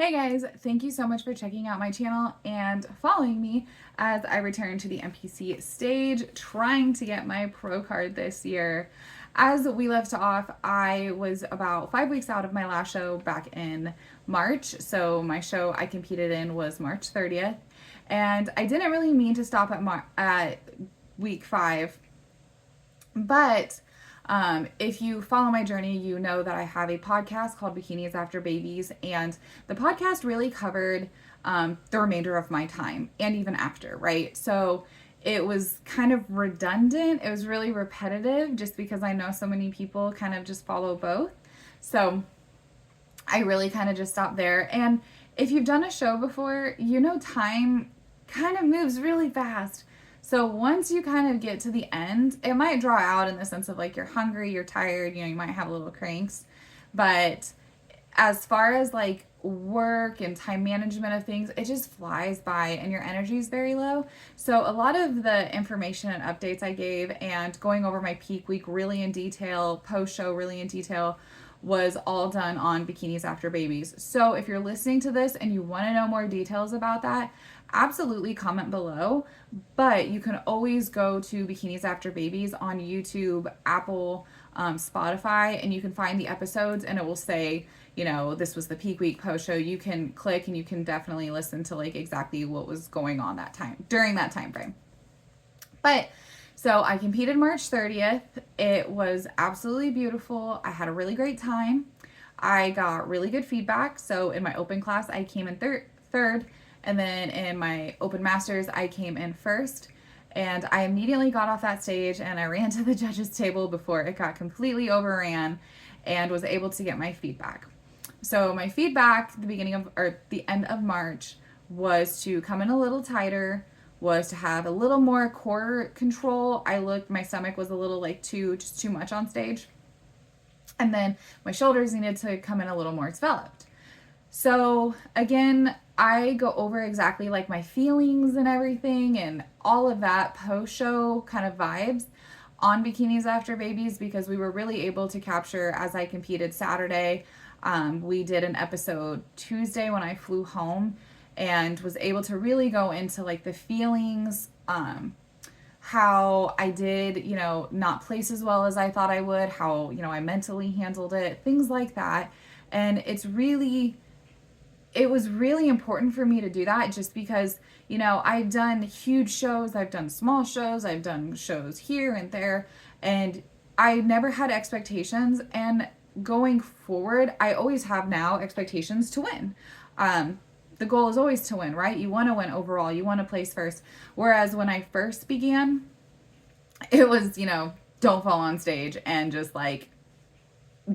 Hey guys, thank you so much for checking out my channel and following me as I return to the NPC stage, trying to get my pro card this year. As we left off, I was about 5 weeks out of my last show back in March. So my show I competed in was March 30th. And I didn't really mean to stop at week 5, but if you follow my journey, you know that I have a podcast called Bikinis After Babies, and the podcast really covered the remainder of my time and even after, right? So it was kind of redundant. It was really repetitive just because I know so many people kind of just follow both. So I really kind of just stopped there. And if you've done a show before, you know time kind of moves really fast. So once you kind of get to the end, it might draw out in the sense of like you're hungry, you're tired, you might have a little cranks. But as far as like work and time management of things, it just flies by and your energy is very low. So a lot of the information and updates I gave and going over my peak week really in detail, post show really in detail, was all done on Bikinis After Babies. So if you're listening to this and you want to know more details about that, absolutely comment below. But you can always go to Bikinis After Babies on YouTube, Apple, Spotify, and you can find the episodes and it will say, this was the peak week post show. You can click and you can definitely listen to like exactly what was going on that time during that time frame. But so I competed March 30th. It was absolutely beautiful. I had a really great time. I got really good feedback. So in my open class, I came in third. And then in my open masters, I came in first. And I immediately got off that stage and I ran to the judges table before it got completely overran and was able to get my feedback. So my feedback at the end of March was to come in a little tighter, was to have a little more core control. My stomach was a little just too much on stage. And then my shoulders needed to come in a little more developed. So again, I go over exactly like my feelings and everything and all of that post-show kind of vibes on Bikinis After Babies because we were really able to capture as I competed Saturday. We did an episode Tuesday when I flew home and was able to really go into like the feelings, how I did, not place as well as I thought I would, how, I mentally handled it, things like that. And it was really important for me to do that just because, I've done huge shows, I've done small shows, I've done shows here and there, and I never had expectations. And going forward, I always have now expectations to win. The goal is always to win, right? You want to win overall. You want to place first. Whereas when I first began, it was, don't fall on stage and just like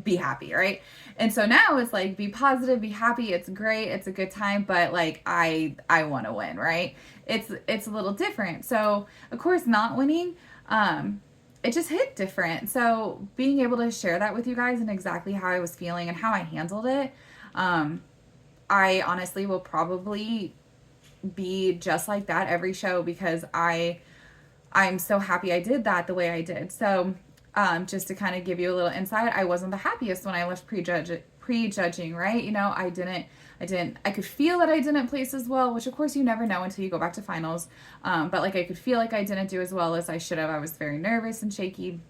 be happy, right? And so now it's like be positive, be happy. It's great. It's a good time, but like I want to win, right? It's a little different. So of course, not winning, it just hit different. So being able to share that with you guys and exactly how I was feeling and how I handled it, I honestly will probably be just like that every show because I'm so happy I did that the way I did. So just to kind of give you a little insight, I wasn't the happiest when I left prejudging, right? I could feel that I didn't place as well, which of course you never know until you go back to finals. But like I could feel like I didn't do as well as I should have. I was very nervous and shaky.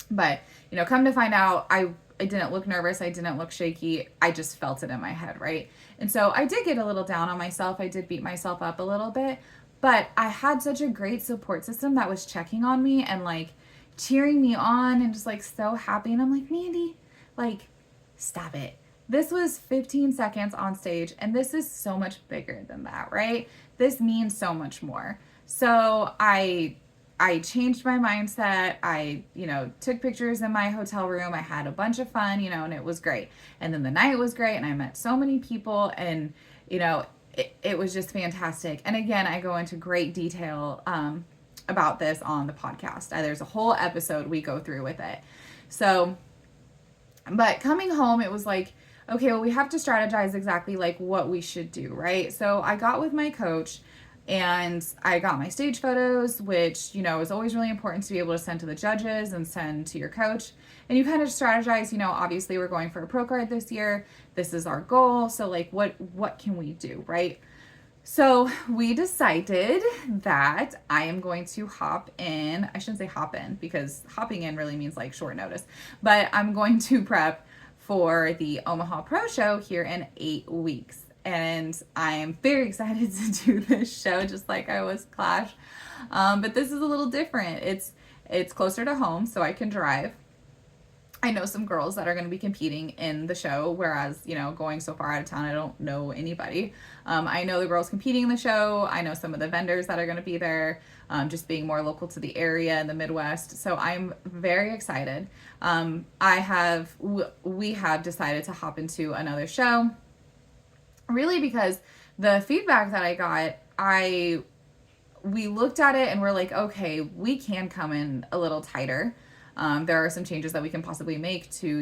But, come to find out, I didn't look nervous. I didn't look shaky. I just felt it in my head, right? And so I did get a little down on myself. I did beat myself up a little bit. But I had such a great support system that was checking on me and like cheering me on and just like so happy. And I'm like, Mandy, like, stop it. This was 15 seconds on stage and this is so much bigger than that, right? This means so much more. So I changed my mindset. I, took pictures in my hotel room. I had a bunch of fun, and it was great. And then the night was great and I met so many people and, it was just fantastic. And again, I go into great detail about this on the podcast. There's a whole episode we go through with it. So, but coming home, it was like, okay, well, we have to strategize exactly like what we should do, right? So I got with my coach And I got my stage photos, which, is always really important to be able to send to the judges and send to your coach. And you kind of strategize, obviously we're going for a pro card this year. This is our goal. So like what can we do, right? So we decided that I am going to hop in. I shouldn't say hop in because hopping in really means like short notice, but I'm going to prep for the Omaha Pro Show here in 8 weeks. And I am very excited to do this show, just like I was Clash. But this is a little different. It's closer to home, so I can drive. I know some girls that are going to be competing in the show, whereas, going so far out of town, I don't know anybody. I know the girls competing in the show. I know some of the vendors that are going to be there, just being more local to the area in the Midwest. So I'm very excited. We have decided to hop into another show, really because the feedback that I got, we looked at it and we're like, okay, we can come in a little tighter. There are some changes that we can possibly make to,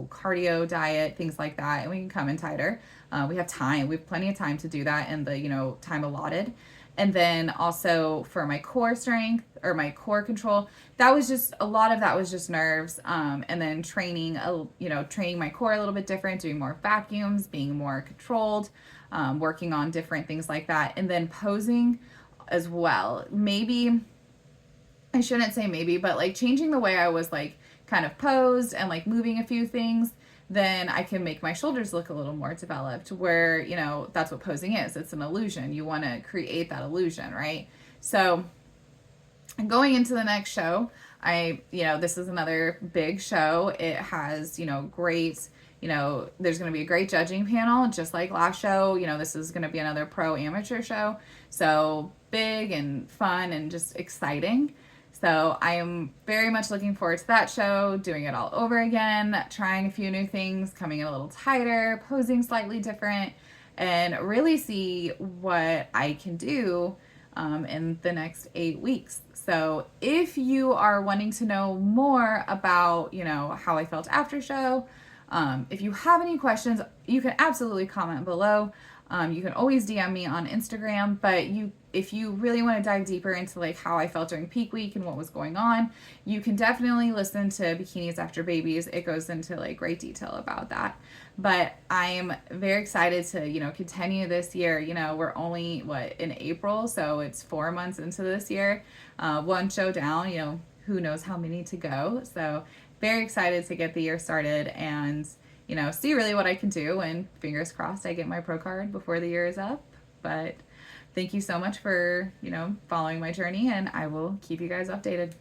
cardio, diet, things like that, and we can come in tighter. We have time. We have plenty of time to do that in the, time allotted. And then also for my core strength or my core control, that was just, a lot of that was just nerves. And then training my core a little bit different, doing more vacuums, being more controlled, working on different things like that. And then posing as well. Maybe, I shouldn't say maybe, but like changing the way I was like kind of posed and like moving a few things, then I can make my shoulders look a little more developed where, that's what posing is. It's an illusion. You want to create that illusion, right? So going into the next show, this is another big show. It has, great, there's going to be a great judging panel, just like last show. This is going to be another pro amateur show. So big and fun and just exciting. So I am very much looking forward to that show, doing it all over again, trying a few new things, coming in a little tighter, posing slightly different, and really see what I can do in the next 8 weeks. So if you are wanting to know more about, how I felt after show, if you have any questions, you can absolutely comment below. You can always DM me on Instagram, but if you really want to dive deeper into like how I felt during peak week and what was going on, you can definitely listen to Bikinis After Babies. It goes into like great detail about that. But I am very excited to, continue this year. We're only in April, so it's 4 months into this year. One show down, who knows how many to go. So very excited to get the year started and see really what I can do, and fingers crossed I get my pro card before the year is up. But thank you so much for, following my journey, and I will keep you guys updated.